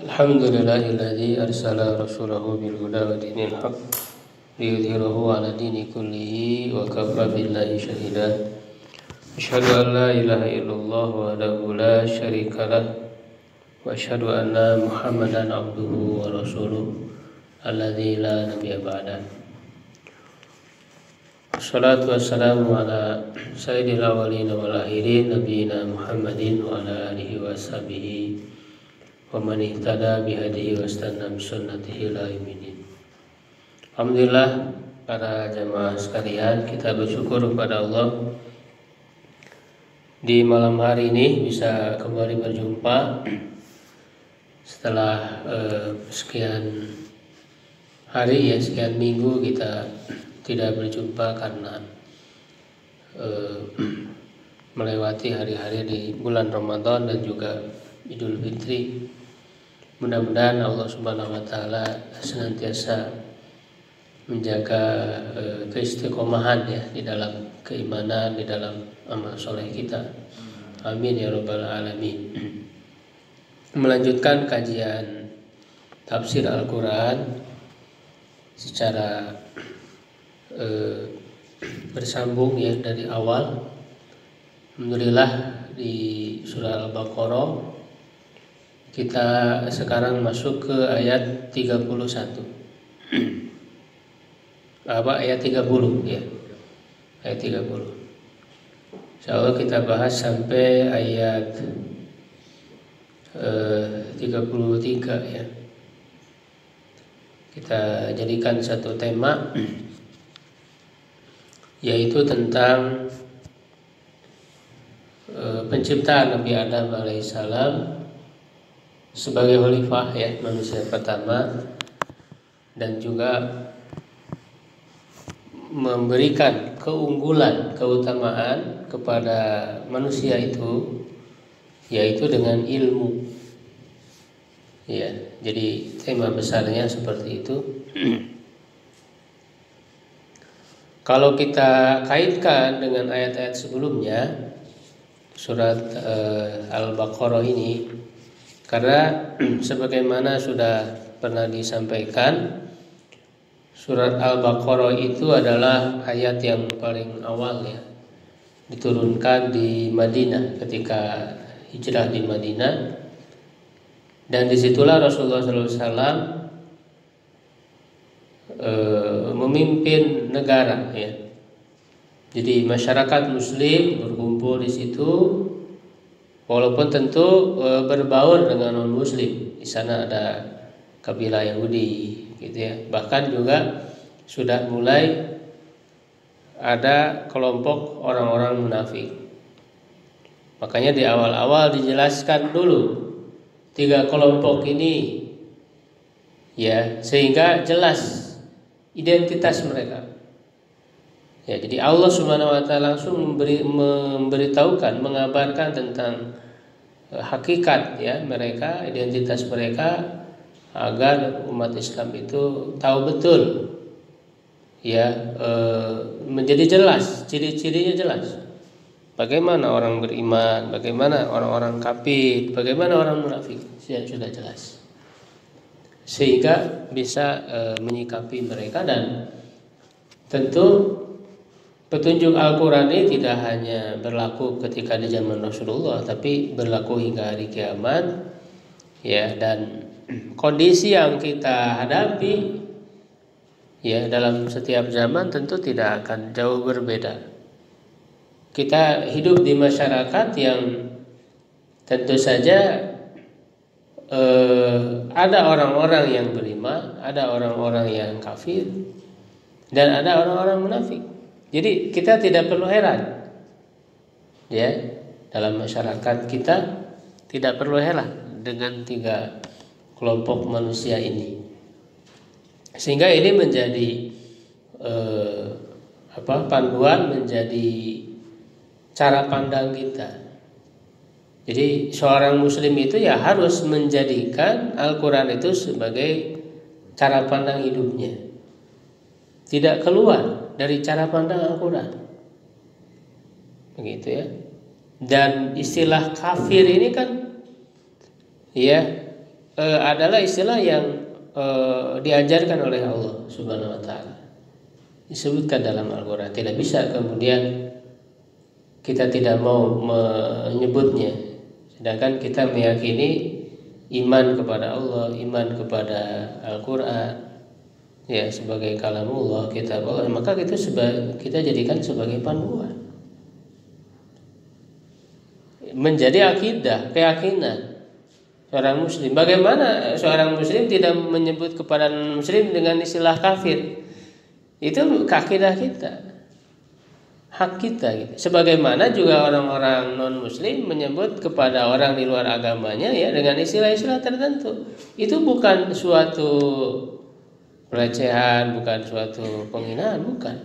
Alhamdulillahilladzi arsala rasulahu bil huda wa dinil haqq liyudhhirahu 'ala dini kullihi wa kafa billahi shahida. Asyhadu an la ilaha illallah wahdahu la syarika lah wa asyhadu anna Muhammadan abduhu wa rasuluh alladzi la nabiyya ba'dah. Assalatu wassalamu ala sayyidil awwalin wal akhirin nabiyina Muhammadin wa ala alihi wa sahbihi wa man ihtada bihadihi wastanna bisunnatihi ila yaumil. Alhamdulillah para jamaah sekalian, kita bersyukur kepada Allah di malam hari ini bisa kembali berjumpa setelah sekian hari sekian minggu kita tidak berjumpa karena melewati hari-hari di bulan Ramadan dan juga Idul Fitri. Mudah-mudahan Allah Subhanahu wa taala senantiasa menjaga keistiqomahan di dalam keimanan, di dalam amal soleh kita. Amin ya rabbal alamin. Melanjutkan kajian tafsir Al-Qur'an secara bersambung dari awal. Alhamdulillah di surah Al-Baqarah kita sekarang masuk ke ayat 31. Ayat 30 ya. Ayat 30. Insyaallah kita bahas sampai ayat 33 ya. Kita jadikan satu tema yaitu tentang penciptaan Nabi Adam alaihissalam sebagai khalifah manusia pertama, dan juga memberikan keunggulan, keutamaan kepada manusia itu yaitu dengan ilmu. Jadi tema besarnya seperti itu. Kalau kita kaitkan dengan ayat-ayat sebelumnya surat Al-Baqarah ini, karena sebagaimana sudah pernah disampaikan, surat Al-Baqarah itu adalah ayat yang paling awal diturunkan di Madinah ketika hijrah di Madinah, dan disitulah Rasulullah SAW memimpin negara Jadi masyarakat Muslim berkumpul di situ, walaupun tentu berbaur dengan non Muslim. Di sana ada kabilah Yahudi Bahkan juga sudah mulai ada kelompok orang-orang munafik. Makanya di awal-awal dijelaskan dulu 3 kelompok ini sehingga jelas identitas mereka. Jadi Allah Subhanahu wa taala langsung memberitahukan, mengabarkan tentang hakikat mereka, identitas mereka, agar umat Islam itu tahu betul menjadi jelas, ciri-cirinya jelas. Bagaimana orang beriman, bagaimana orang-orang kafir, bagaimana orang munafik, sudah jelas. Sehingga bisa menyikapi mereka, dan tentu petunjuk Al-Quran ini tidak hanya berlaku ketika di zaman Rasulullah, tapi berlaku hingga hari kiamat. Dan kondisi yang kita hadapi dalam setiap zaman tentu tidak akan jauh berbeda. Kita hidup di masyarakat yang tentu saja ada orang-orang yang beriman, ada orang-orang yang kafir, dan ada orang-orang munafik. Jadi kita tidak perlu heran dalam masyarakat kita tidak perlu heran dengan 3 kelompok manusia ini, sehingga ini menjadi panduan, menjadi cara pandang kita. Jadi seorang muslim itu harus menjadikan Al-Quran itu sebagai cara pandang hidupnya, tidak keluar dari cara pandang Al-Quran, begitu. Dan istilah kafir ini kan adalah istilah yang diajarkan oleh Allah Subhanahu wa taala. Disebutkan dalam Al-Qur'an. Tidak bisa kemudian kita tidak mau menyebutnya. Sedangkan kita meyakini iman kepada Allah, iman kepada Al-Qur'an ya sebagai kalamullah, kitab Allah, maka kita jadikan sebagai panduan. Menjadi akidah, keyakinan seorang muslim. Bagaimana seorang muslim tidak menyebut kepada non-muslim dengan istilah kafir? Itu akidah kita, hak kita gitu. Sebagaimana juga orang-orang non-muslim menyebut kepada orang di luar agamanya ya dengan istilah-istilah tertentu. Itu bukan suatu pelecehan, bukan suatu penghinaan, bukan.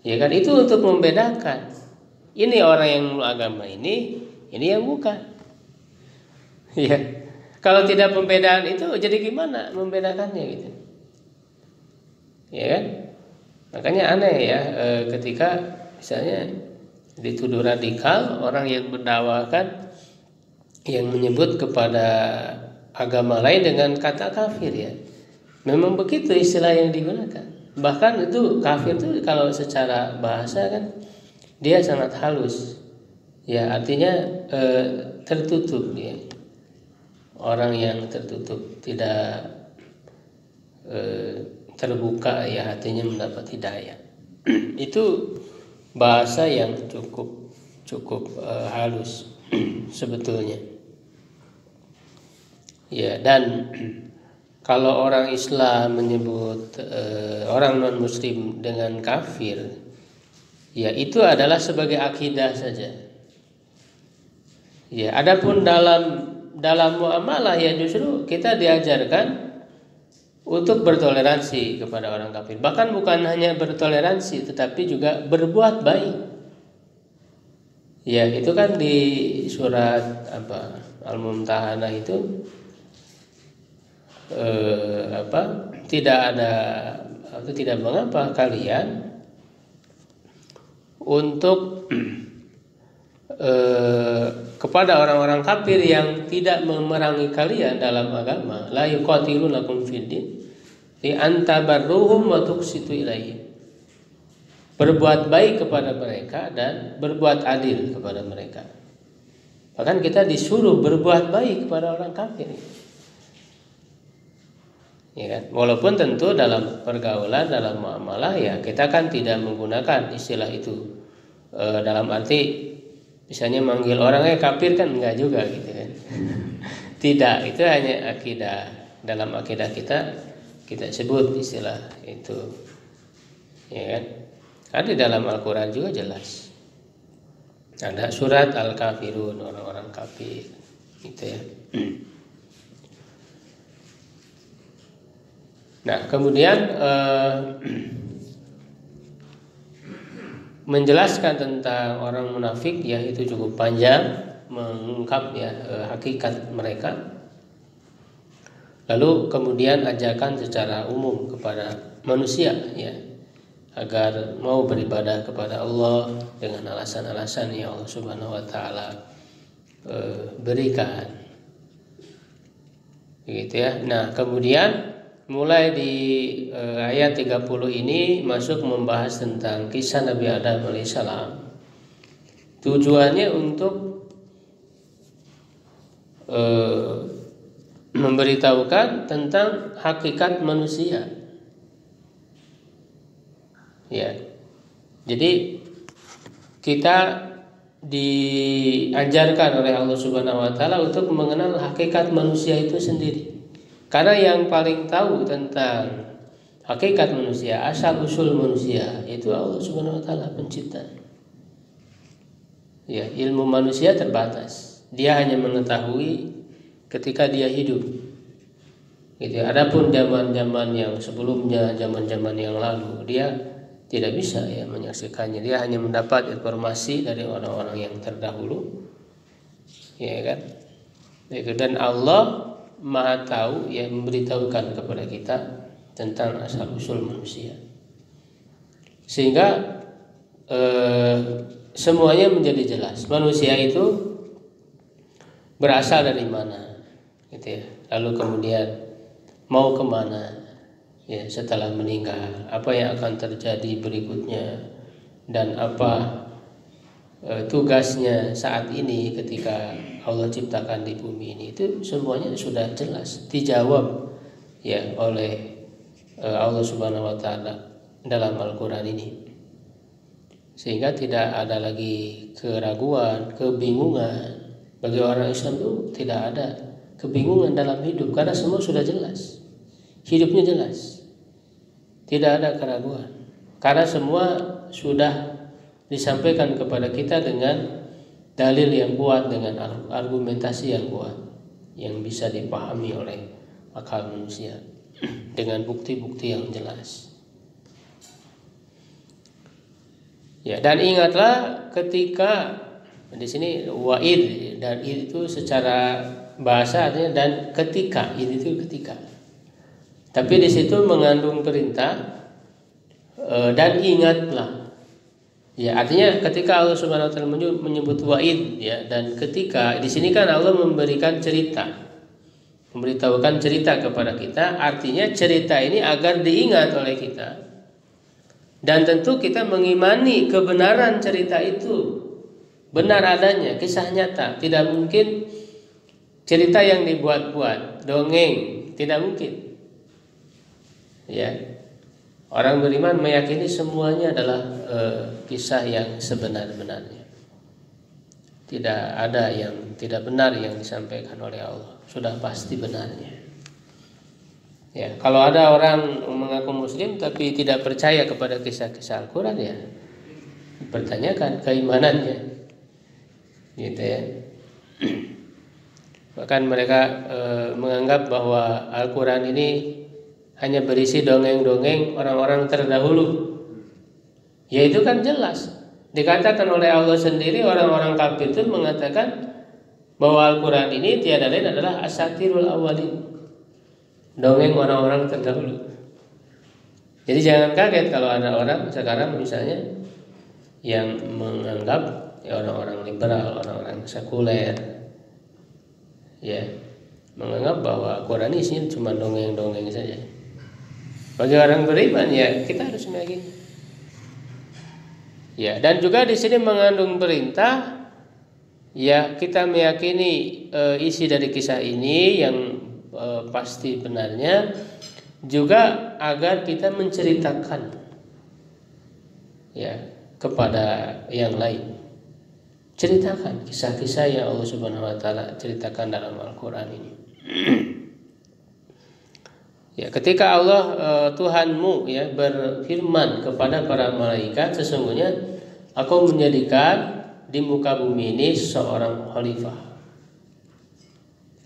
Ya kan, itu untuk membedakan. Ini orang yang agama ini yang bukan. Ya. Kalau tidak pembedaan itu jadi gimana membedakannya gitu? Ya kan? Makanya aneh ya ketika misalnya dituduh radikal orang yang mendakwakan yang menyebut kepada agama lain dengan kata kafir ya. Memang begitu istilah yang digunakan. Bahkan itu kafir itu kalau secara bahasa kan dia sangat halus. Ya artinya tertutup dia. Orang yang tertutup, tidak terbuka ya hatinya mendapat hidayah. Itu bahasa yang cukup halus sebetulnya. Ya, dan kalau orang Islam menyebut orang non muslim dengan kafir, ya itu adalah sebagai akidah saja. Ya, adapun dalam muamalah ya justru kita diajarkan untuk bertoleransi kepada orang kafir. Bahkan bukan hanya bertoleransi tetapi juga berbuat baik. Ya, itu kan di surat Al-Mumtahanah itu tidak mengapa kalian untuk kepada orang-orang kafir yang tidak memerangi kalian dalam agama, la yuqatilunakum fid din li antabarruhum wa tuqsitu ilaihim. Berbuat baik kepada mereka dan berbuat adil kepada mereka. Bahkan kita disuruh berbuat baik kepada orang kafir. Ya kan? Walaupun tentu dalam pergaulan, dalam muamalah ya kita kan tidak menggunakan istilah itu dalam arti misalnya manggil orangnya kafir kan enggak juga gitu kan. Tidak, itu hanya akidah. Dalam akidah kita sebut istilah itu. Ya kan? Ada dalam Al-Qur'an juga jelas. Ada surat Al-Kafirun, orang-orang kafir gitu ya. Nah, kemudian menjelaskan tentang orang munafik ya itu cukup panjang, mengungkap ya hakikat mereka. Lalu kemudian ajakan secara umum kepada manusia ya agar mau beribadah kepada Allah dengan alasan-alasan yang Allah Subhanahu wa taala berikan. Begitu ya. Nah, kemudian mulai di ayat 30 ini masuk membahas tentang kisah Nabi Adam alaihissalam. Tujuannya untuk memberitahukan tentang hakikat manusia. Ya. Jadi kita diajarkan oleh Allah Subhanahu wa taala untuk mengenal hakikat manusia itu sendiri. Karena yang paling tahu tentang hakikat manusia, asal usul manusia itu Allah Subhanahu wa taala pencipta. Ya, ilmu manusia terbatas. Dia hanya mengetahui ketika dia hidup. Gitu. Adapun zaman-zaman yang sebelumnya, zaman-zaman yang lalu, dia tidak bisa ya menyaksikannya. Dia hanya mendapat informasi dari orang-orang yang terdahulu. Ya kan? Itu dan Allah Maha tahu yang memberitahukan kepada kita tentang asal usul manusia, sehingga semuanya menjadi jelas. Manusia itu berasal dari mana? gitu ya. Lalu kemudian mau kemana ya setelah meninggal, apa yang akan terjadi berikutnya, dan apa tugasnya saat ini ketika Allah ciptakan di bumi ini, itu semuanya sudah jelas dijawab ya oleh Allah Subhanahu wa taala dalam Al-Qur'an ini. Sehingga tidak ada lagi keraguan, kebingungan. Bagi orang Islam itu tidak ada kebingungan dalam hidup karena semua sudah jelas. Hidupnya jelas. Tidak ada keraguan. Karena semua sudah disampaikan kepada kita dengan dalil yang kuat, dengan argumentasi yang kuat, yang bisa dipahami oleh akal manusia dengan bukti-bukti yang jelas. Ya, dan ingatlah ketika di sini wa'id, dan itu secara bahasa artinya dan ketika, itu ketika. Tapi di situ mengandung perintah dan ingatlah. Ya, artinya ketika Allah Subhanahu wa taala menyebut wa'id ya dan ketika, di sini kan Allah memberikan cerita. Memberitahukan cerita kepada kita, artinya cerita ini agar diingat oleh kita. Dan tentu kita mengimani kebenaran cerita itu. Benar adanya, kisah nyata. Tidak mungkin cerita yang dibuat-buat, dongeng, tidak mungkin. Ya. Orang beriman meyakini semuanya adalah kisah yang sebenar-benarnya. Tidak ada yang tidak benar yang disampaikan oleh Allah. Sudah pasti benarnya. Ya, kalau ada orang mengaku muslim tapi tidak percaya kepada kisah-kisah Al-Quran, ya dipertanyakan keimanannya. Gitu ya. Bahkan mereka menganggap bahwa Al-Quran ini hanya berisi dongeng-dongeng orang-orang terdahulu. Ya itu kan jelas. Dikatakan oleh Allah sendiri, orang-orang kafir itu mengatakan bahwa Al-Quran ini tiada lain adalah asatirul awalin, dongeng orang-orang terdahulu. Jadi jangan kaget kalau ada orang sekarang misalnya yang menganggap ya, orang-orang liberal, orang-orang sekuler, ya menganggap bahwa Al-Quran isinya cuma dongeng-dongeng saja. Bagi orang beriman ya kita harus meyakini. Ya, dan juga di sini mengandung perintah ya kita meyakini isi dari kisah ini yang pasti benarnya, juga agar kita menceritakan ya kepada yang lain. Ceritakan kisah-kisah yang Allah Subhanahu wa taala ceritakan dalam Al-Qur'an ini. Ya, ketika Allah Tuhanmu ya berfirman kepada para malaikat, sesungguhnya aku menjadikan di muka bumi ini seorang khalifah.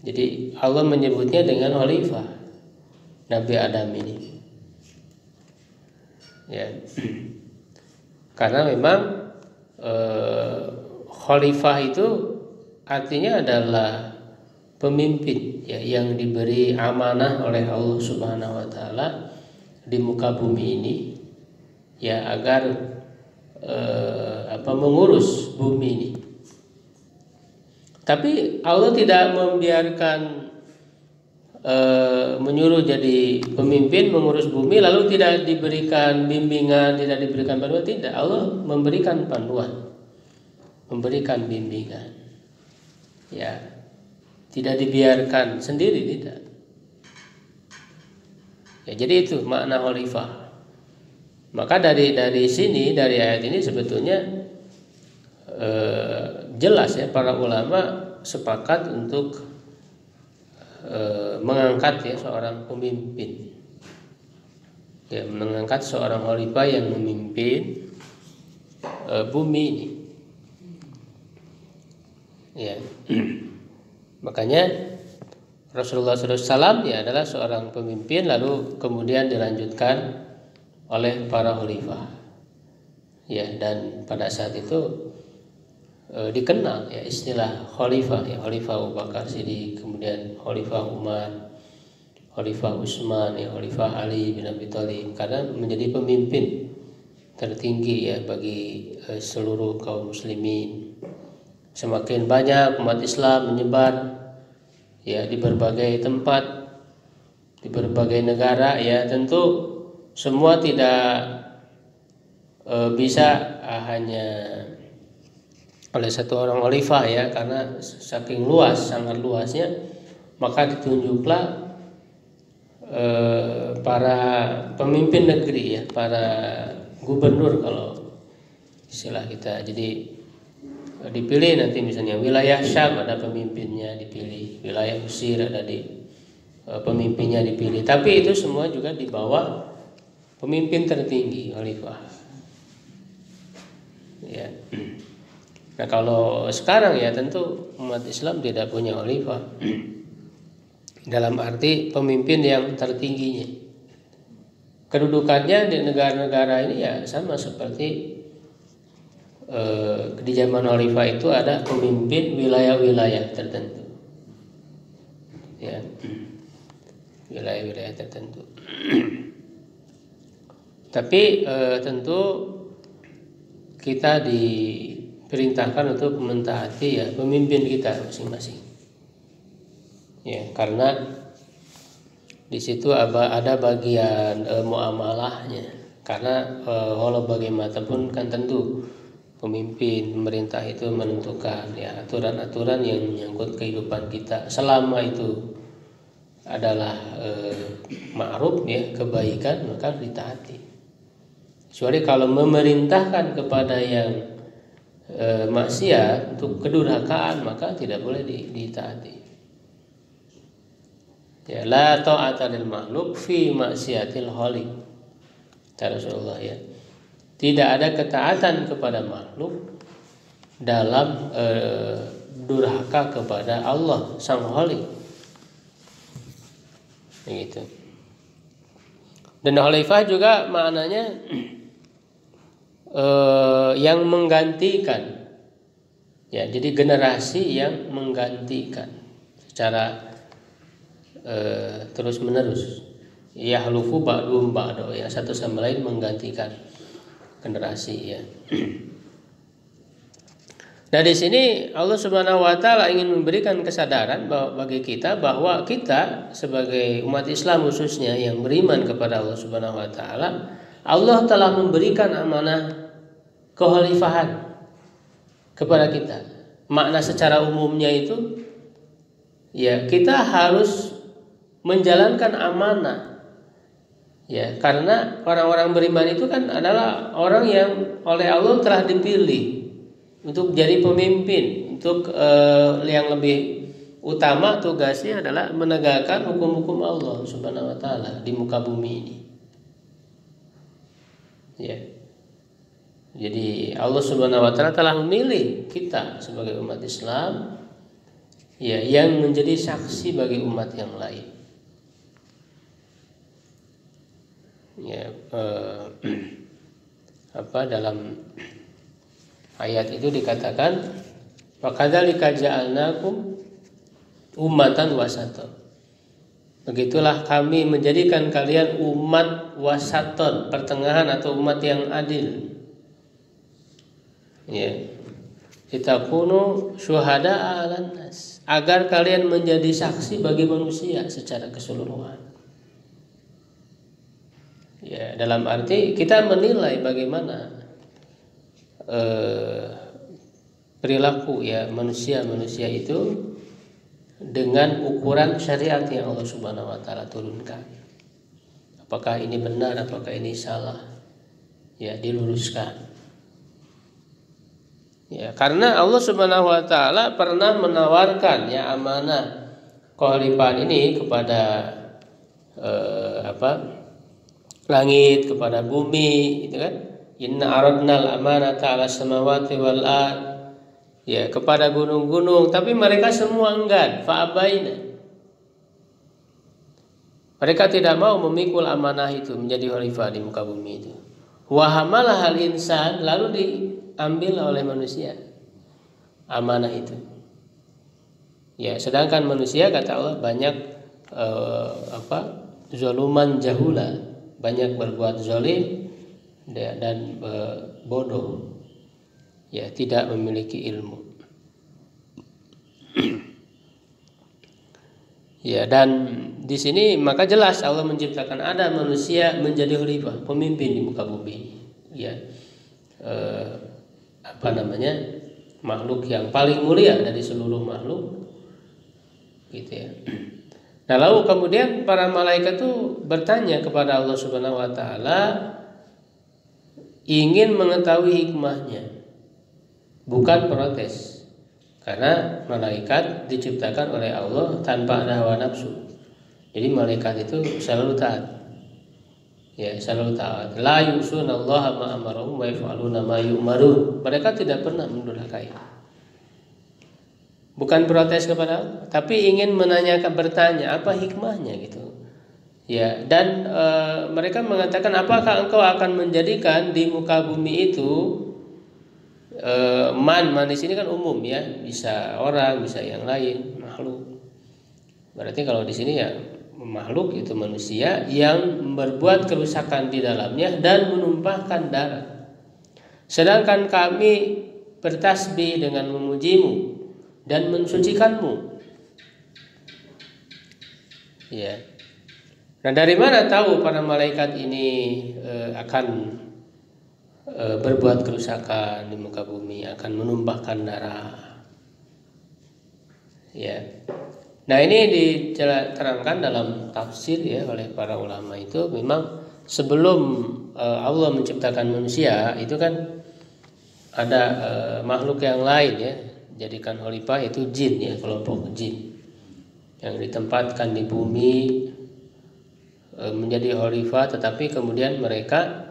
Jadi Allah menyebutnya dengan khalifah Nabi Adam ini. Ya. Karena memang khalifah itu artinya adalah pemimpin ya, yang diberi amanah oleh Allah Subhanahu wa taala di muka bumi ini ya agar mengurus bumi ini. Tapi Allah tidak membiarkan menyuruh jadi pemimpin mengurus bumi lalu tidak diberikan bimbingan, tidak diberikan panduan. Tidak, Allah memberikan panduan, memberikan bimbingan. Ya. Tidak dibiarkan sendiri, tidak. Ya, jadi itu makna khalifah. Maka dari sini, dari ayat ini sebetulnya jelas ya para ulama sepakat untuk mengangkat ya seorang pemimpin. Ya, mengangkat seorang khalifah yang memimpin bumi ini. Ya. Makanya Rasulullah SAW ya adalah seorang pemimpin, lalu kemudian dilanjutkan oleh para khalifah. Ya, dan pada saat itu dikenal ya istilah khalifah ya, khalifah Abu Bakar Siddiq, kemudian khalifah Umar, khalifah Utsman, ya khalifah Ali bin Abi Thalib, karena menjadi pemimpin tertinggi ya bagi seluruh kaum muslimin. Semakin banyak umat Islam menyebar ya di berbagai tempat, di berbagai negara, ya tentu semua tidak bisa hanya oleh satu orang khalifah ya, karena saking luas, sangat luasnya, maka ditunjuklah para pemimpin negeri ya, para gubernur kalau istilah kita. Jadi dipilih nanti misalnya wilayah Syam ada pemimpinnya dipilih, wilayah Mesir ada pemimpinnya dipilih, tapi itu semua juga di bawah pemimpin tertinggi khalifah ya. Nah kalau sekarang ya tentu umat Islam tidak punya khalifah dalam arti pemimpin yang tertingginya. Kedudukannya di negara-negara ini ya sama seperti di zaman khalifah itu ada pemimpin wilayah-wilayah tertentu ya, wilayah-wilayah tertentu. Tapi tentu kita diperintahkan untuk mentaati ya pemimpin kita masing-masing ya, karena di situ ada bagian muamalahnya, karena walau bagaimanapun kan tentu pemimpin pemerintah itu menentukan ya aturan-aturan yang menyangkut kehidupan kita, selama itu adalah ma'ruf ya, kebaikan, maka ditaati. Kecuali kalau memerintahkan kepada yang maksiat untuk kedurhakaan, maka tidak boleh ditaati. Ya, la ta'ata lil makhluk fi maksiatil khaliq. Rasulullah ya. Tidak ada ketaatan kepada makhluk dalam durhaka kepada Allah Sang Khaliq. Begitu. Dan khalifah juga maknanya yang menggantikan. Ya, jadi generasi yang menggantikan secara terus menerus. Yahlufu ba'dhum ba'da, ya satu sama lain menggantikan generasi ya. Nah di sini Allah Subhanahu wa taala ingin memberikan kesadaran bahwa bagi kita, bahwa kita sebagai umat Islam khususnya yang beriman kepada Allah Subhanahu wa taala, Allah telah memberikan amanah kekhalifahan kepada kita. Makna secara umumnya itu ya kita harus menjalankan amanah. Ya, karena orang-orang beriman itu kan adalah orang yang oleh Allah telah dipilih untuk jadi pemimpin, untuk yang lebih utama tugasnya adalah menegakkan hukum-hukum Allah Subhanahu wa taala di muka bumi ini. Ya. Jadi Allah Subhanahu wa taala telah memilih kita sebagai umat Islam ya, yang menjadi saksi bagi umat yang lain. Ya, dalam ayat itu dikatakan faqadzalika ja'alnakum ummatan wasatan. Begitulah kami menjadikan kalian umat wasaton, pertengahan atau umat yang adil. Ya. Litakunu syuhada'a 'alan nas, agar kalian menjadi saksi bagi manusia secara keseluruhan. Ya, dalam arti kita menilai bagaimana perilaku ya manusia itu dengan ukuran syariat yang Allah Subhanahu wa taala turunkan. Apakah ini benar, apakah ini salah? Ya, diluruskan. Ya, karena Allah Subhanahu wa taala pernah menawarkan ya amanah kekhalifahan ini kepada langit, kepada bumi, gitu kan? Inna aradnal amanata 'alas samawati wal ard. Ya, kepada gunung-gunung, tapi mereka semua enggan, fa'abaina. Mereka tidak mau memikul amanah itu menjadi khalifah di muka bumi itu. Wa hamalahal insan, lalu diambil oleh manusia amanah itu. Ya, sedangkan manusia kata Allah banyak zaluman jahula, banyak berbuat zalim dan bodoh, ya tidak memiliki ilmu. Ya, dan di sini maka jelas Allah menciptakan Adam manusia menjadi khalifah, pemimpin di muka bumi. Ya, makhluk yang paling mulia dari seluruh makhluk, gitu ya. Nah, lalu kemudian para malaikat itu bertanya kepada Allah Subhanahu wa taala, ingin mengetahui hikmahnya, bukan protes. Karena malaikat diciptakan oleh Allah tanpa ada hawa nafsu. Jadi malaikat itu selalu taat. Ya, selalu taat. La yusunallaha ma amarahum wa yaf'aluna ma yu'marun. Mereka tidak pernah mendurhakai. Bukan protes kepada Allah, tapi ingin menanyakan, bertanya apa hikmahnya gitu. Ya, dan mereka mengatakan, apakah engkau akan menjadikan di muka bumi itu man di sini kan umum ya, bisa orang, bisa yang lain, makhluk. Berarti kalau di sini ya makhluk itu manusia yang berbuat kerusakan di dalamnya dan menumpahkan darah. Sedangkan kami bertasbih dengan memujimu dan mensucikanmu. Ya. Nah, dari mana tahu para malaikat ini akan berbuat kerusakan di muka bumi, akan menumpahkan darah? Ya. Nah, ini diterangkan dalam tafsir ya oleh para ulama itu, memang sebelum Allah menciptakan manusia itu kan ada makhluk yang lain ya, jadikan khalifah, itu jin ya, kelompok jin yang ditempatkan di bumi menjadi khalifah, tetapi kemudian mereka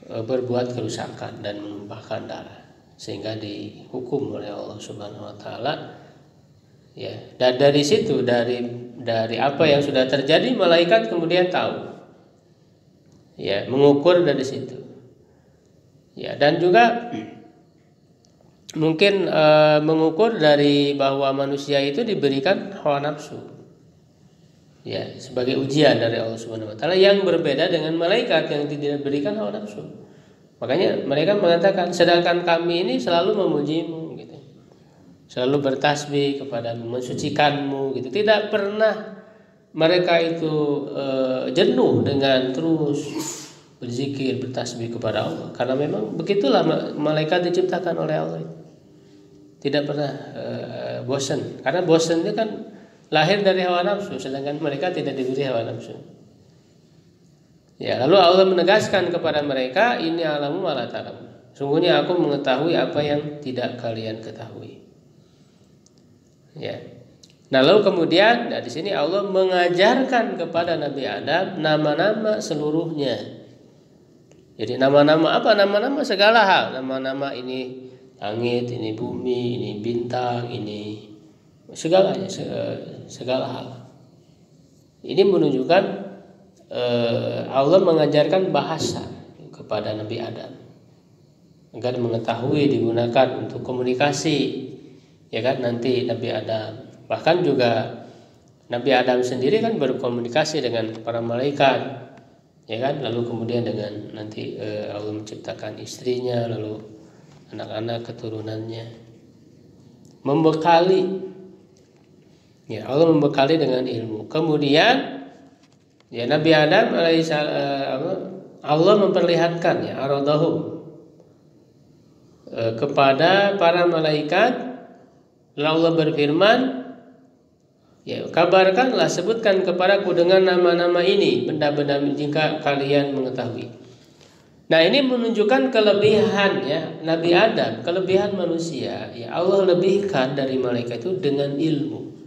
berbuat kerusakan dan menumpahkan darah sehingga dihukum oleh Allah Subhanahu wa taala. Ya, dan dari situ, dari apa yang sudah terjadi, malaikat kemudian tahu. Ya, mengukur dari situ. Ya, dan juga mungkin mengukur dari bahwa manusia itu diberikan hawa nafsu. Ya, sebagai ujian dari Allah Subhanahu wa taala, yang berbeda dengan malaikat yang tidak diberikan hawa nafsu. Makanya mereka mengatakan, sedangkan kami ini selalu memujimu gitu. Selalu bertasbih kepadamu, mensucikanmu gitu. Tidak pernah mereka itu jenuh dengan terus berzikir, bertasbih kepada Allah. Karena memang begitulah malaikat diciptakan oleh Allah. Tidak pernah bosan. Karena bosan itu kan lahir dari hawa nafsu, sedangkan mereka tidak diberi hawa nafsu. Ya, lalu Allah menegaskan kepada mereka, ini alamu malah ta'lamun. Sungguhnya aku mengetahui apa yang tidak kalian ketahui. Ya. Nah, lalu kemudian di sini Allah mengajarkan kepada Nabi Adam nama-nama seluruhnya. Jadi nama-nama apa? Nama-nama segala hal. Nama-nama ini langit, ini bumi, ini bintang, ini segalanya, segala hal. Ini menunjukkan Allah mengajarkan bahasa kepada Nabi Adam agar mengetahui, digunakan untuk komunikasi, ya kan, nanti Nabi Adam. Bahkan juga Nabi Adam sendiri kan berkomunikasi dengan para malaikat, ya kan, lalu kemudian dengan nanti Allah menciptakan istrinya, lalu anak-anak keturunannya, membekali. Ya, Allah membekali dengan ilmu. Kemudian ya Nabi Adam Allah memperlihatkan ya aradahum kepada para malaikat. Lalu Allah berfirman, ya kabarkanlah, sebutkan kepadaku dengan nama-nama ini benda-benda jika kalian mengetahui. Nah, ini menunjukkan kelebihan ya Nabi Adam, kelebihan manusia. Ya, Allah lebihkan dari malaikat itu dengan ilmu.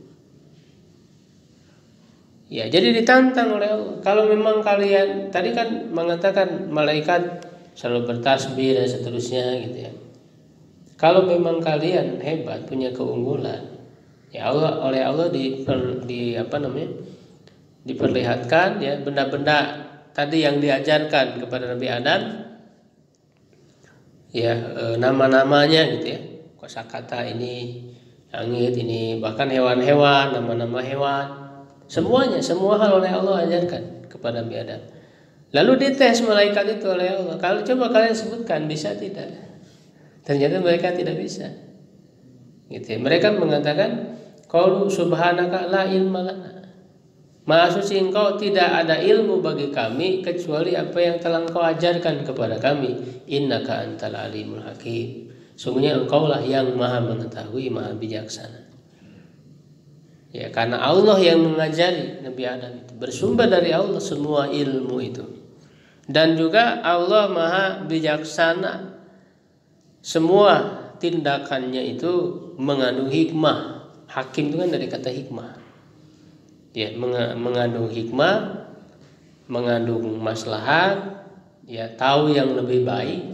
Ya, jadi ditantang oleh Allah. Kalau memang kalian, tadi kan mengatakan malaikat selalu bertasbih dan seterusnya gitu ya. Kalau memang kalian hebat, punya keunggulan, ya Allah, oleh Allah diperlihatkan ya benda-benda tadi yang diajarkan kepada Nabi Adam, ya nama-namanya gitu ya, kosakata ini, langit ini, bahkan hewan-hewan, nama-nama hewan. Semuanya, semua hal oleh Allah ajarkan kepada Nabi Adam. Lalu dites malaikat itu oleh Allah. Kalau coba kalian sebutkan, bisa tidak? Ternyata mereka tidak bisa. Gitu ya. Mereka mengatakan Qalu subhanaka la ilma lana. Maha suci Engkau, tidak ada ilmu bagi kami kecuali apa yang telah Engkau ajarkan kepada kami. Innaka antal alimul hakim. Sungguhnya Engkau lah yang maha mengetahui, maha bijaksana. Ya, karena Allah yang mengajari Nabi Adam itu, bersumber dari Allah semua ilmu itu. Dan juga Allah maha bijaksana. Semua tindakannya itu mengandung hikmah. Hakim itu kan dari kata hikmah. Ya, mengandung hikmah, mengandung maslahat, ya, tahu yang lebih baik,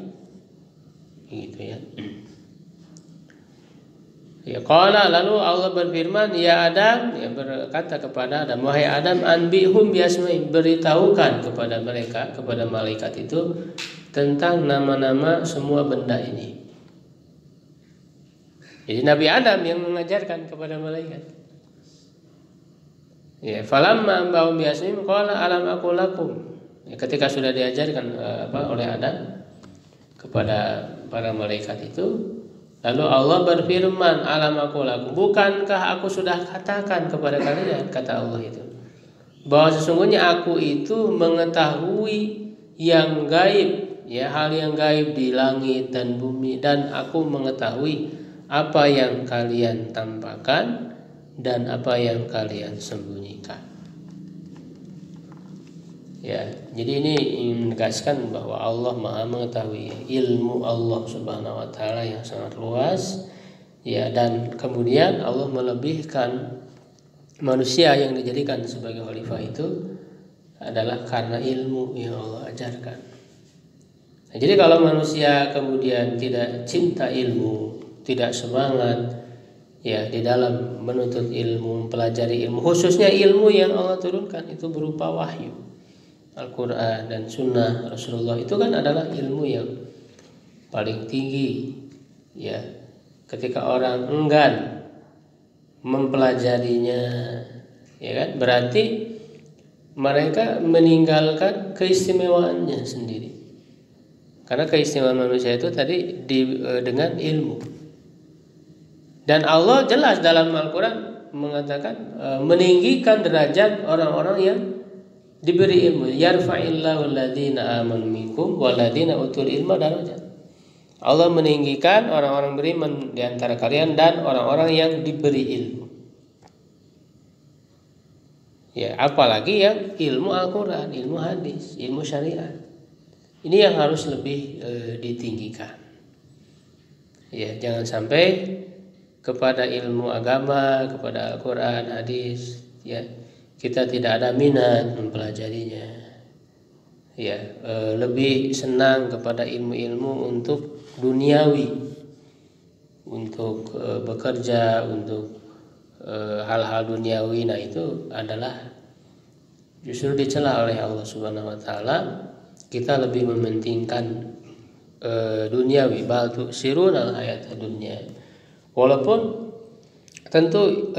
gitu ya. Ya, qala, lalu Allah berfirman, ya Adam, ya, berkata kepada Adam, wahai Adam, anbihum biasma'i, beritahukan kepada mereka, kepada malaikat itu tentang nama-nama semua benda ini. Jadi Nabi Adam yang mengajarkan kepada malaikat. Ya, falamma ambahum biasmihim qala alam aqul lakum. Ya, ketika sudah diajarkan oleh Adam kepada para malaikat itu, lalu Allah berfirman, alam aqul lakum, bukankah aku sudah katakan kepada kalian, kata Allah itu, bahwa sesungguhnya aku itu mengetahui yang gaib, ya, hal yang gaib di langit dan bumi, dan aku mengetahui apa yang kalian tampakkan dan apa yang kalian sembunyikan. Ya, jadi ini menegaskan bahwa Allah maha mengetahui, ilmu Allah subhanahu wa ta'ala yang sangat luas. Ya, dan kemudian Allah melebihkan manusia yang dijadikan sebagai khalifah itu adalah karena ilmu yang Allah ajarkan. Nah, jadi kalau manusia kemudian tidak cinta ilmu, tidak semangat, ya, di dalam menuntut ilmu, mempelajari ilmu, khususnya ilmu yang Allah turunkan itu berupa wahyu, Al-Quran dan Sunnah Rasulullah, itu kan adalah ilmu yang paling tinggi. Ya, ketika orang enggan mempelajarinya, ya kan, berarti mereka meninggalkan keistimewaannya sendiri. Karena keistimewaan manusia itu tadi dengan ilmu. Dan Allah jelas dalam Al-Quran mengatakan meninggikan derajat orang-orang yang diberi ilmu. Yarfa'illahu alladhina amanu minkum walladhina utul ilma darajat. Allah meninggikan orang-orang beriman di antara kalian dan orang-orang yang diberi ilmu. Ya, apalagi yang ilmu Al-Quran, ilmu hadis, ilmu syariat. Ini yang harus lebih ditinggikan. Ya, jangan sampai kepada ilmu agama, kepada Al-Quran, hadis, ya, kita tidak ada minat mempelajarinya. Ya, lebih senang kepada ilmu-ilmu untuk duniawi, untuk bekerja, untuk hal-hal duniawi. Nah, itu adalah justru dicela oleh Allah Subhanahu wa taala. Kita lebih mementingkan duniawi, bal tu'sirunal hayatad dunya. Walaupun tentu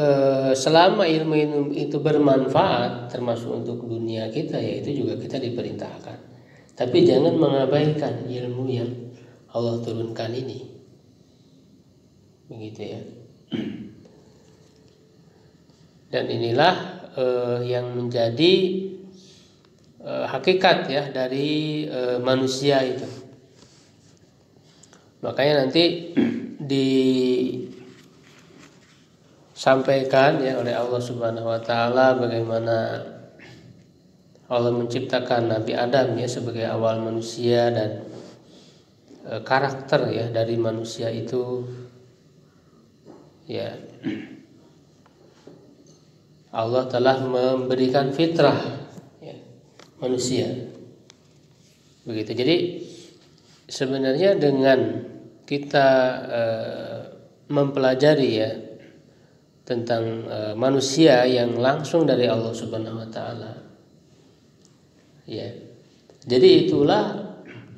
selama ilmu itu bermanfaat termasuk untuk dunia kita, ya, itu juga kita diperintahkan. Tapi jangan mengabaikan ilmu yang Allah turunkan ini. Begitu ya. Dan inilah yang menjadi hakikat, ya, dari manusia itu. Makanya nanti disampaikan, ya, oleh Allah Subhanahu wa taala bagaimana Allah menciptakan Nabi Adam, ya, sebagai awal manusia, dan karakter, ya, dari manusia itu, ya, Allah telah memberikan fitrah, ya, manusia. Begitu. Jadi sebenarnya dengan kita mempelajari, ya, tentang manusia yang langsung dari Allah Subhanahu wa taala, ya, jadi itulah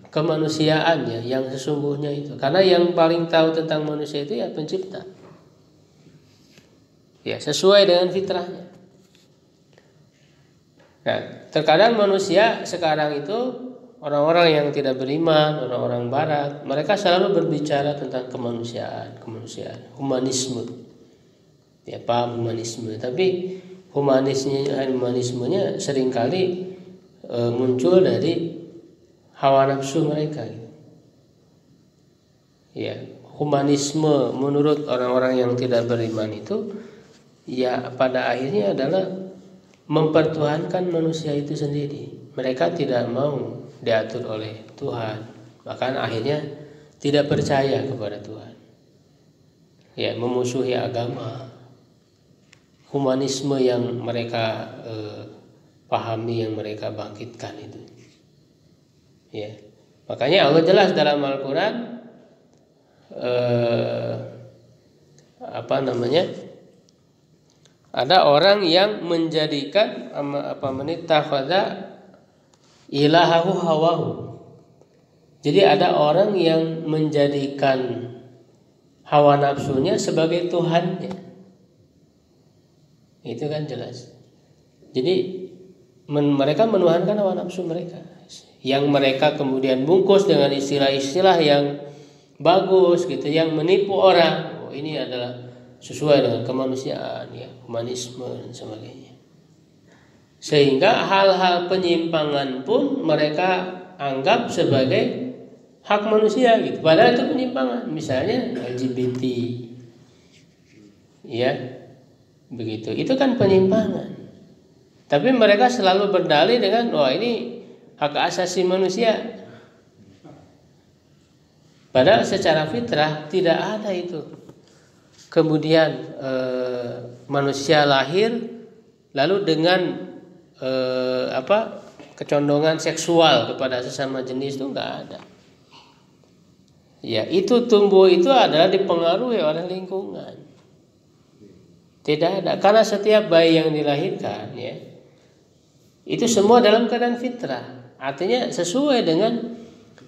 kemanusiaannya yang sesungguhnya itu. Karena yang paling tahu tentang manusia itu, ya, pencipta, ya, sesuai dengan fitrahnya. Nah, terkadang manusia sekarang itu, orang-orang yang tidak beriman, orang-orang barat, mereka selalu berbicara tentang kemanusiaan, humanisme. Ya, paham humanisme, tapi humanismenya seringkali muncul dari hawa nafsu mereka. Ya, humanisme menurut orang-orang yang tidak beriman itu ya pada akhirnya adalah mempertuhankan manusia itu sendiri. Mereka tidak mau diatur oleh Tuhan, bahkan akhirnya tidak percaya kepada Tuhan. Ya, memusuhi agama. Humanisme yang mereka pahami, yang mereka bangkitkan itu. Ya. Makanya Allah jelas dalam Al-Qur'an ada orang yang menjadikan takhadha ilahahu hawahu. Jadi ada orang yang menjadikan hawa nafsunya sebagai Tuhannya. Itu kan jelas. Jadi mereka menuhankan hawa nafsu mereka, yang mereka kemudian bungkus dengan istilah-istilah yang bagus gitu, yang menipu orang. Oh, ini adalah sesuai dengan kemanusiaan, ya, humanisme dan sebagainya. Sehingga hal-hal penyimpangan pun mereka anggap sebagai hak manusia gitu. Padahal itu penyimpangan. Misalnya LGBT, ya, begitu. Itu kan penyimpangan. Tapi mereka selalu berdalih dengan, wah ini hak asasi manusia. Padahal secara fitrah tidak ada itu. Kemudian manusia lahir lalu dengan kecondongan seksual kepada sesama jenis, itu nggak ada. Ya, itu tumbuh itu adalah dipengaruhi oleh lingkungan. Tidak ada, karena setiap bayi yang dilahirkan, ya, itu semua dalam keadaan fitrah. Artinya sesuai dengan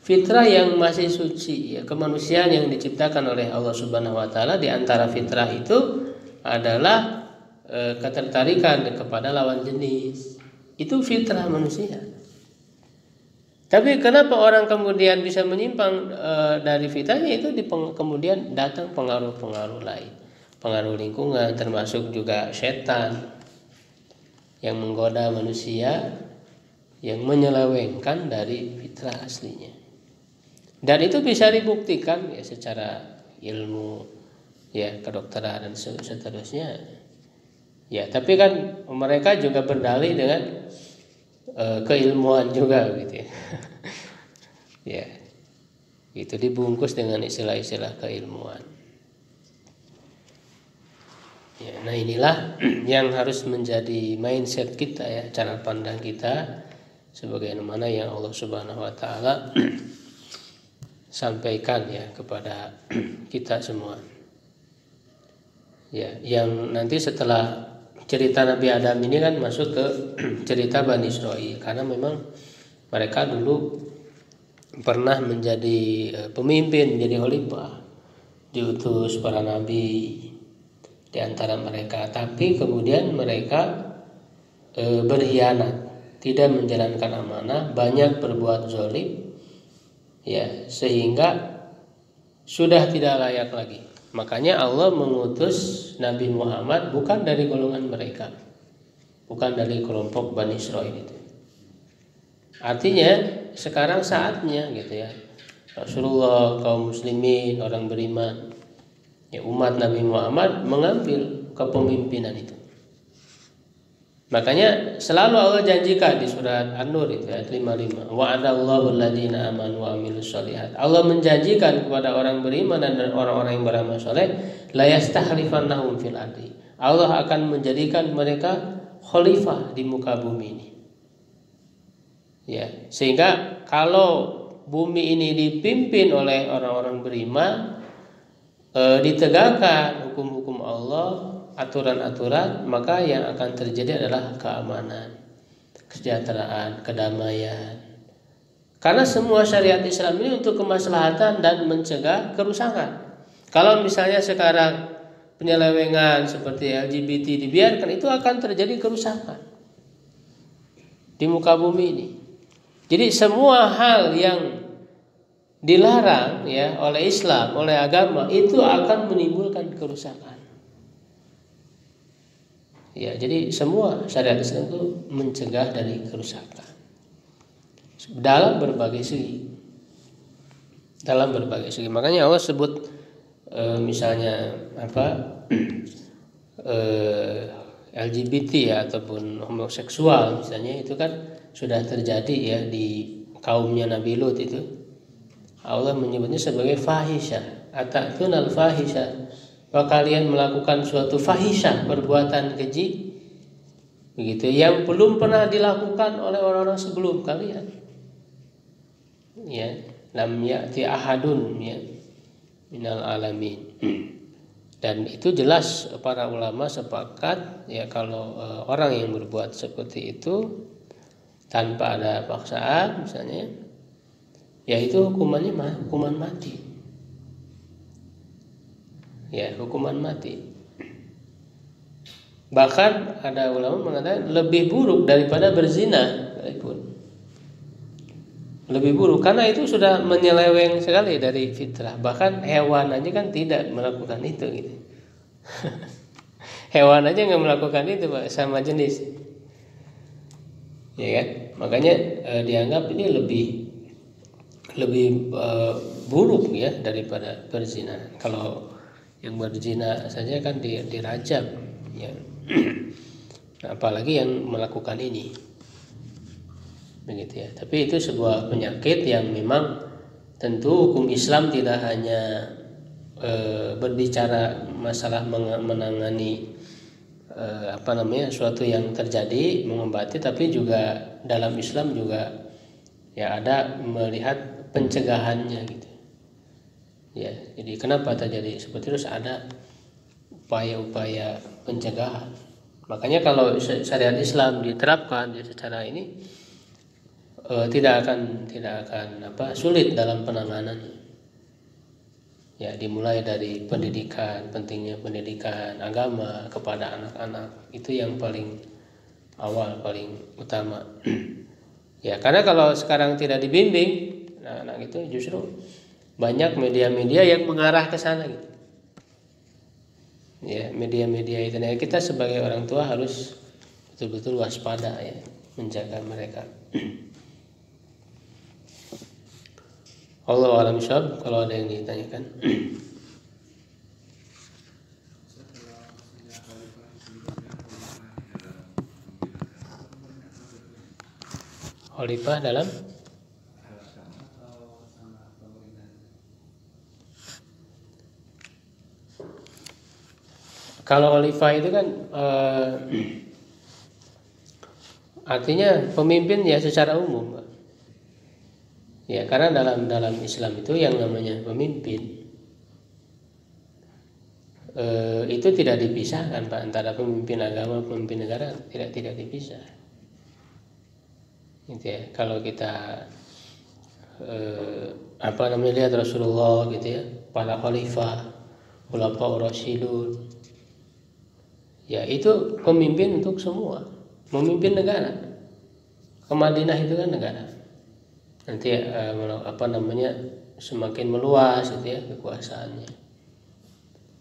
fitrah yang masih suci, ya, kemanusiaan yang diciptakan oleh Allah Subhanahu wa taala. Di antara fitrah itu adalah ketertarikan kepada lawan jenis. Itu fitrah manusia. Tapi kenapa orang kemudian bisa menyimpang dari fitrahnya? Itu kemudian datang pengaruh-pengaruh lain, pengaruh lingkungan, termasuk juga setan yang menggoda manusia, yang menyelewengkan dari fitrah aslinya. Dan itu bisa dibuktikan, ya, secara ilmu, ya, kedokteran dan seterusnya. Ya, tapi kan mereka juga berdalih dengan keilmuan juga gitu, ya. Ya, itu dibungkus dengan istilah-istilah keilmuan. Ya, nah inilah yang harus menjadi mindset kita, ya, cara pandang kita sebagaimana yang Allah Subhanahu wa taala sampaikan, ya, kepada kita semua. Ya, yang nanti setelah cerita Nabi Adam ini kan masuk ke cerita Bani Israil, karena memang mereka dulu pernah menjadi pemimpin, menjadi khalifah, diutus para nabi di antara mereka, tapi kemudian mereka berkhianat, tidak menjalankan amanah, banyak berbuat zalim, ya, sehingga sudah tidak layak lagi. Makanya Allah mengutus Nabi Muhammad bukan dari golongan mereka, bukan dari kelompok Bani Israil itu. Artinya sekarang saatnya, gitu, ya, Rasulullah, kaum muslimin, orang beriman, ya, umat Nabi Muhammad mengambil kepemimpinan itu. Makanya selalu Allah janjikan di surat An-Nur itu, ayat 55, wa'adallahu alladziina aamanu wa 'amilus shalihat. Allah menjanjikan kepada orang beriman dan orang-orang yang beramal saleh, la yastakhlifannahum fil ardi. Allah akan menjadikan mereka khalifah di muka bumi ini. Ya, sehingga kalau bumi ini dipimpin oleh orang-orang beriman, ditegakkan hukum-hukum Allah, aturan-aturan, maka yang akan terjadi adalah keamanan, kesejahteraan, kedamaian. Karena semua syariat Islam ini untuk kemaslahatan dan mencegah kerusakan. Kalau misalnya sekarang penyelewengan seperti LGBT dibiarkan, itu akan terjadi kerusakan di muka bumi ini. Jadi semua hal yang dilarang, ya, oleh Islam, oleh agama, itu akan menimbulkan kerusakan. Ya, jadi semua syariat Islam itu mencegah dari kerusakan dalam berbagai segi. Dalam berbagai segi. Makanya Allah sebut misalnya LGBT ya, ataupun homoseksual misalnya, itu kan sudah terjadi ya di kaumnya Nabi Lut itu. Allah menyebutnya sebagai fahisha, atatun fahisha, bahwa kalian melakukan suatu fahisha, perbuatan keji begitu, yang belum pernah dilakukan oleh orang-orang sebelum kalian. Ya, lam ya'ti ahadun ya minal alamin. Dan itu jelas para ulama sepakat ya, kalau orang yang berbuat seperti itu tanpa ada paksaan misalnya, ya itu hukumannya hukuman mati. Ya, hukuman mati. Bahkan ada ulama mengatakan lebih buruk daripada berzina sekalipun. Lebih buruk karena itu sudah menyeleweng sekali dari fitrah. Bahkan hewan aja kan tidak melakukan itu gitu. Hewan aja nggak melakukan itu, Pak, sama jenis. Ya kan? Makanya dianggap ini lebih buruk ya daripada berzina. Kalau yang berzina saja kan dirajam ya. Apalagi yang melakukan ini. Begitu ya. Tapi itu sebuah penyakit yang memang tentu hukum Islam tidak hanya berbicara masalah menangani suatu yang terjadi, mengobati, tapi juga dalam Islam juga ya ada melihat pencegahannya gitu. Ya, jadi kenapa terjadi seperti itu, ada upaya-upaya pencegahan. Makanya kalau syariat Islam diterapkan secara ini tidak akan sulit dalam penanganannya. Ya, dimulai dari pendidikan, pentingnya pendidikan agama kepada anak-anak, itu yang paling awal, paling utama. Ya, karena kalau sekarang tidak dibimbing anak-anak itu, justru banyak media-media yang mengarah ke sana gitu. Ya, media-media itu. Nah, kita sebagai orang tua harus betul-betul waspada ya, menjaga mereka. Allahu a'lam bishawab. Kalau ada yang ditanyakan. Khalifah dalam kalau khalifah itu kan artinya pemimpin ya secara umum, Pak. Ya, karena dalam Islam itu yang namanya pemimpin itu tidak dipisahkan, Pak, antara pemimpin agama, pemimpin negara, tidak dipisah. Gitu ya. Kalau kita lihat Rasulullah gitu ya, para khalifah, khulafaur rasyidun, ya itu pemimpin untuk semua, memimpin negara. Ke Madinah itu kan negara. Nanti semakin meluas gitu ya kekuasaannya.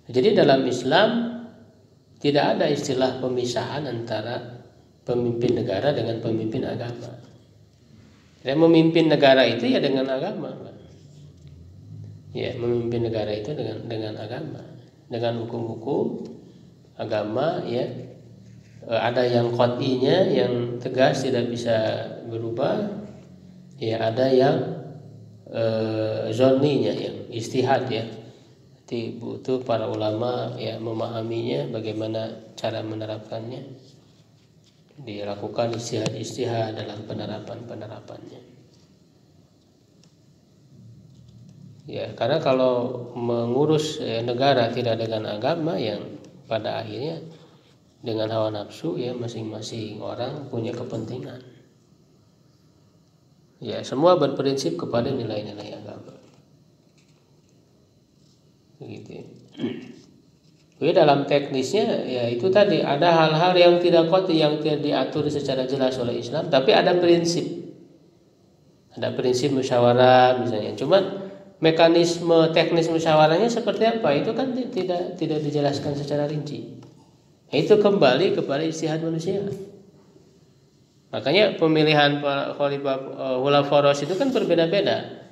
Jadi dalam Islam tidak ada istilah pemisahan antara pemimpin negara dengan pemimpin agama. Dan memimpin negara itu ya dengan agama, Pak. Ya, memimpin negara itu dengan agama, dengan hukum-hukum agama ya. Ada yang qat'inya, yang tegas tidak bisa berubah. Ya, ada yang zonninya, yang istihad ya. Jadi butuh para ulama ya memahaminya, bagaimana cara menerapkannya. Dilakukan istihad dalam penerapannya. Ya, karena kalau mengurus negara tidak dengan agama, yang pada akhirnya dengan hawa nafsu ya, masing-masing orang punya kepentingan. Ya, semua berprinsip kepada nilai-nilai agama. Begitu. Jadi dalam teknisnya ya itu tadi ada hal-hal yang tidak qat'i, yang tidak diatur secara jelas oleh Islam, tapi ada prinsip. Ada prinsip musyawarah misalnya. Cuma mekanisme teknis musyawarahnya seperti apa itu kan tidak dijelaskan secara rinci. Itu kembali kepada ijtihad manusia. Makanya pemilihan khalifah khulafaur rasyid itu kan berbeda-beda.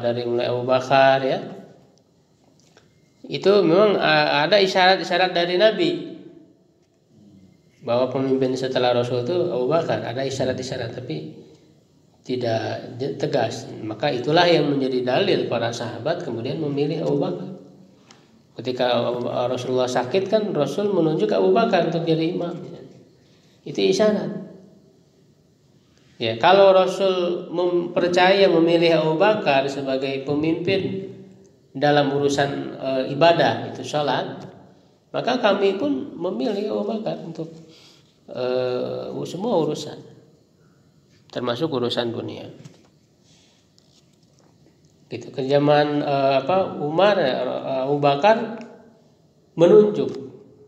Dari mulai Abu Bakar ya. Itu memang ada isyarat-isyarat dari Nabi bahwa pemimpin setelah Rasul itu Abu Bakar, ada isyarat-isyarat tapi tidak tegas. Maka itulah yang menjadi dalil para sahabat kemudian memilih Abu Bakar. Ketika Rasulullah sakit kan Rasul menunjuk Abu Bakar untuk jadi imam. Itu isyarat. Ya, kalau Rasul percaya memilih Abu Bakar sebagai pemimpin dalam urusan ibadah itu sholat, maka kami pun memilih Abu Bakar untuk semua urusan, termasuk urusan dunia. Gitu. Ke zaman Umar, Abu Bakar menunjuk,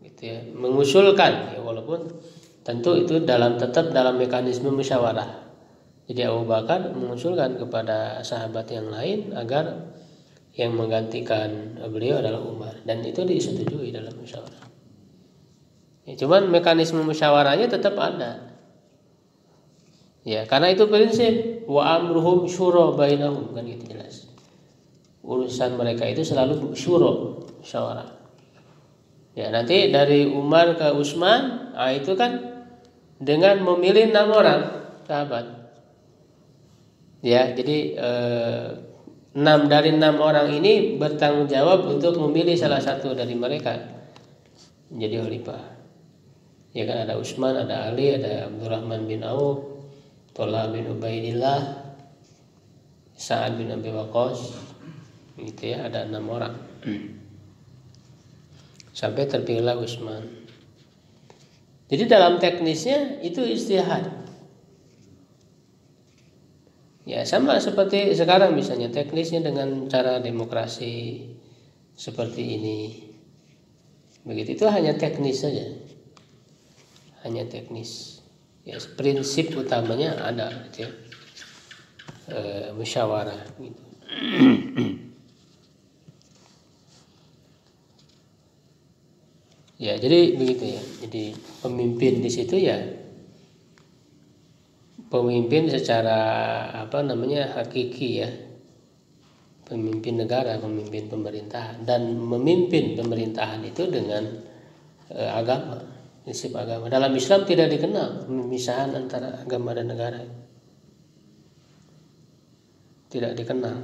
gitu ya, mengusulkan, ya, walaupun tentu itu tetap dalam mekanisme musyawarah. Jadi Abu Bakar mengusulkan kepada sahabat yang lain agar yang menggantikan beliau adalah Umar, dan itu disetujui dalam musyawarah. Ya, cuman mekanisme musyawarahnya tetap ada. Ya, karena itu prinsip wa amruhum syura bainahum, kan gitu jelas. Urusan mereka itu selalu syura, musyawarah. Ya, nanti dari Umar ke Utsman, itu kan dengan memilih 6 orang sahabat. Ya, jadi 6 dari 6 orang ini bertanggung jawab untuk memilih salah satu dari mereka menjadi khalifah. Ya kan, ada Utsman, ada Ali, ada Abdurrahman bin Auf, Thalha bin Ubaidillah, Sa'ad bin Abi Waqqas, gitu ya, ada 6 orang. Sampai terpilihlah Utsman. Jadi dalam teknisnya itu ijtihad. Ya, sama seperti sekarang misalnya teknisnya dengan cara demokrasi seperti ini. Begitu, itu hanya teknis saja. Hanya teknis. Ya, prinsip utamanya ada, gitu ya. Musyawarah gitu. Ya, jadi begitu ya. Jadi pemimpin di situ ya pemimpin secara hakiki ya, pemimpin negara, pemimpin pemerintahan, dan memimpin pemerintahan itu dengan agama, prinsip agama. Dalam Islam tidak dikenal pemisahan antara agama dan negara, tidak dikenal.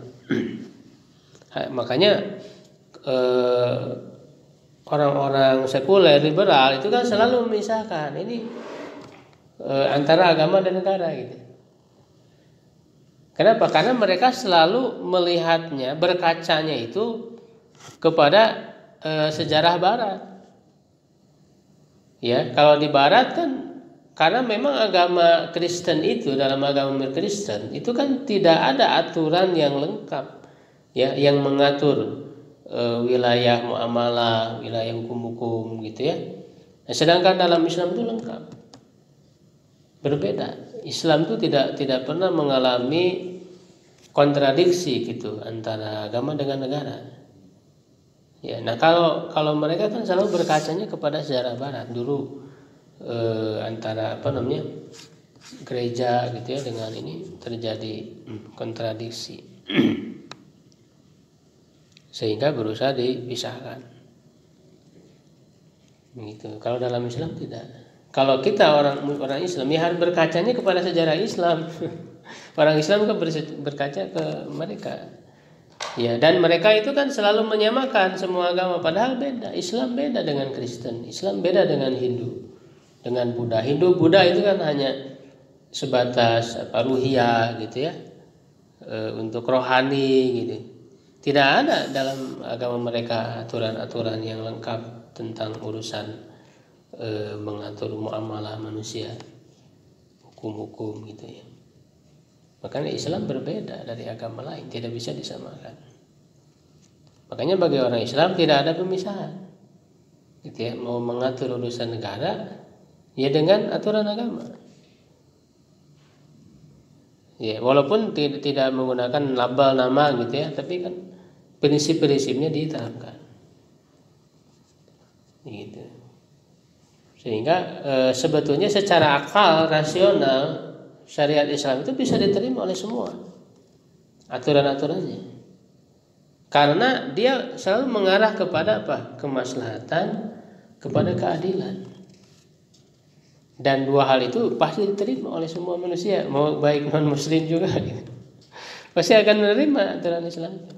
Makanya orang-orang sekuler liberal itu kan selalu memisahkan ini antara agama dan negara gitu. Kenapa? Karena mereka selalu melihatnya, berkacanya itu kepada sejarah Barat. Ya, kalau di Barat kan karena memang agama Kristen itu, dalam agama Kristen itu kan tidak ada aturan yang lengkap ya, yang mengatur wilayah muamalah, wilayah hukum-hukum gitu ya. Nah, sedangkan dalam Islam itu lengkap. Berbeda. Islam itu tidak pernah mengalami kontradiksi gitu antara agama dengan negara. Ya, nah kalau mereka kan selalu berkacanya kepada sejarah Barat dulu, antara gereja gitu ya dengan ini terjadi kontradiksi sehingga berusaha dipisahkan. Begitu. Kalau dalam Islam tidak. Kalau kita orang Islam ya harus berkacanya kepada sejarah Islam. Orang Islam kan berkaca ke mereka. Ya, dan mereka itu kan selalu menyamakan semua agama, padahal beda. Islam beda dengan Kristen, Islam beda dengan Hindu, dengan Buddha. Hindu, Buddha itu kan hanya sebatas ruhiyah gitu ya, untuk rohani gitu. Tidak ada dalam agama mereka aturan-aturan yang lengkap tentang urusan mengatur muamalah manusia, hukum-hukum gitu ya. Makanya Islam berbeda dari agama lain, tidak bisa disamakan. Makanya bagi orang Islam tidak ada pemisahan, gitu ya. Mau mengatur urusan negara, ya dengan aturan agama. Ya, walaupun tidak menggunakan label nama gitu ya, tapi kan prinsip-prinsipnya diterapkan. Gitu. Sehingga sebetulnya secara akal rasional syariat Islam itu bisa diterima oleh semua aturan-aturannya. Karena dia selalu mengarah kepada apa? Kemaslahatan, kepada keadilan. Dan dua hal itu pasti diterima oleh semua manusia, mau baik non muslim juga gitu. Pasti akan menerima aturan Islam itu.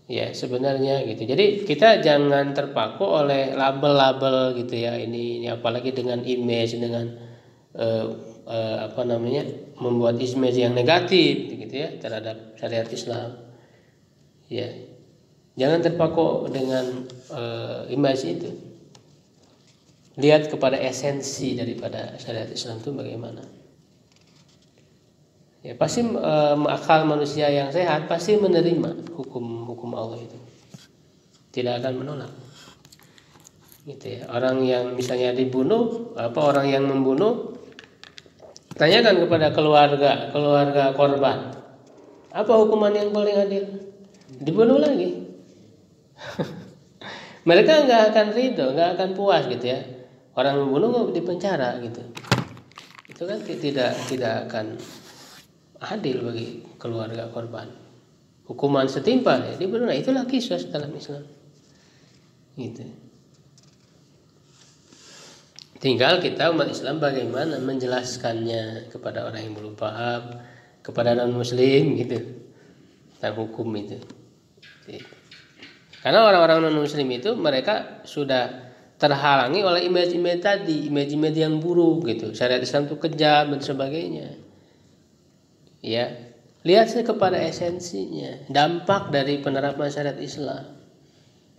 Ya sebenarnya gitu. Jadi kita jangan terpaku oleh label-label gitu ya. Ini apalagi dengan image, dengan membuat image yang negatif gitu ya terhadap syariat Islam. Ya, jangan terpaku dengan image itu. Lihat kepada esensi daripada syariat Islam itu bagaimana. Ya pasti akal manusia yang sehat pasti menerima hukum Allah itu, tidak akan menolak. Gitu ya. Orang yang misalnya dibunuh, orang yang membunuh, tanyakan kepada keluarga korban, apa hukuman yang paling adil? Dibunuh lagi. Mereka nggak akan ridho, nggak akan puas gitu ya. Orang membunuh dipenjara gitu. Itu kan tidak akan adil bagi keluarga korban. Hukuman setimpal ya dibunuh. Nah, itulah qisas dalam Islam. Gitu. Tinggal kita umat Islam bagaimana menjelaskannya kepada orang yang belum paham, kepada non muslim gitu. Tentang hukum itu. Gitu. Karena orang-orang non muslim itu mereka sudah terhalangi oleh image-image tadi, image-image yang buruk gitu. Syariat Islam itu kejam dan sebagainya. Ya, lihat kepada esensinya, dampak dari penerapan syariat Islam.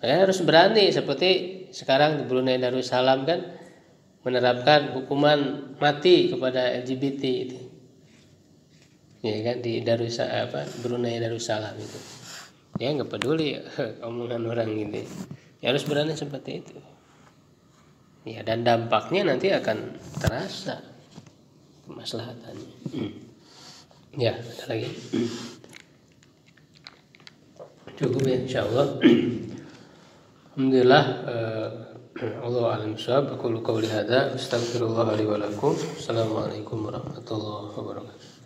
Makanya harus berani seperti sekarang di Brunei Darussalam kan menerapkan hukuman mati kepada LGBT itu. Ya kan di Brunei Darussalam itu. Ya nggak peduli omongan orang gitu. Ya harus berani seperti itu. Ya dan dampaknya nanti akan terasa kemaslahatannya. Ya, ada lagi. Cukup ya insyaallah. Alhamdulillah. Allahu a'lam bishawab. Aku qauli hadza astaghfirullah li wa lakum. Assalamualaikum warahmatullahi wabarakatuh.